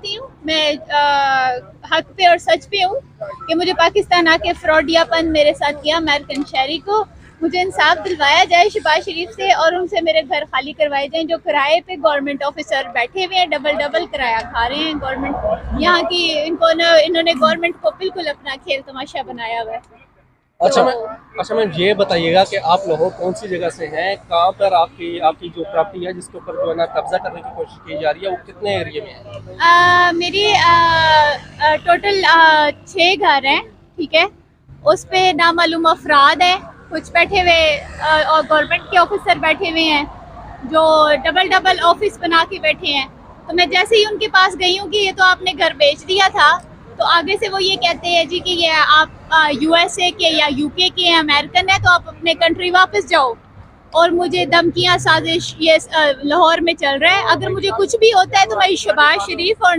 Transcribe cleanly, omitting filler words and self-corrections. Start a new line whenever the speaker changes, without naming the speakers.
कहती हूँ, मैं हक पे और सच पे हूँ कि मुझे पाकिस्तान आके फ्रॉडियापन मेरे साथ किया। अमेरिकन शहरी को मुझे इंसाफ दिलवाया जाए शहबाज शरीफ से और उनसे मेरे घर खाली करवाए जाएं। जो किराए पे गवर्नमेंट ऑफिसर बैठे हुए हैं, डबल डबल किराया खा रहे हैं। गवर्नमेंट यहाँ की इन्होंने गवर्नमेंट को बिल्कुल अपना खेल तमाशा बनाया हुआ है।
अच्छा
तो
मैम, अच्छा मैम ये बताइएगा कि आप लोग कौन सी जगह से हैं, कहाँ पर आपकी आपकी जो प्रॉपर्टी है जिसके ऊपर जो है ना कब्जा करने की कोशिश की जा रही है, वो कितने एरिया में है?
मेरी टोटल 6 घर हैं, ठीक है। उस पे नामालूम अफराद हैं, कुछ बैठे हुए और गवर्नमेंट के ऑफिसर बैठे हुए हैं जो डबल डबल ऑफिस बना के बैठे हैं। तो मैं जैसे ही उनके पास गई हूँ कि ये तो आपने घर बेच दिया था, तो आगे से वो ये कहते हैं जी कि ये आप यूएसए के या यूके के हैं, अमेरिकन है, तो आप अपने कंट्री वापस जाओ। और मुझे धमकियां साजिश ये लाहौर में चल रहा है। अगर मुझे कुछ भी होता है तो मैं शहबाज शरीफ और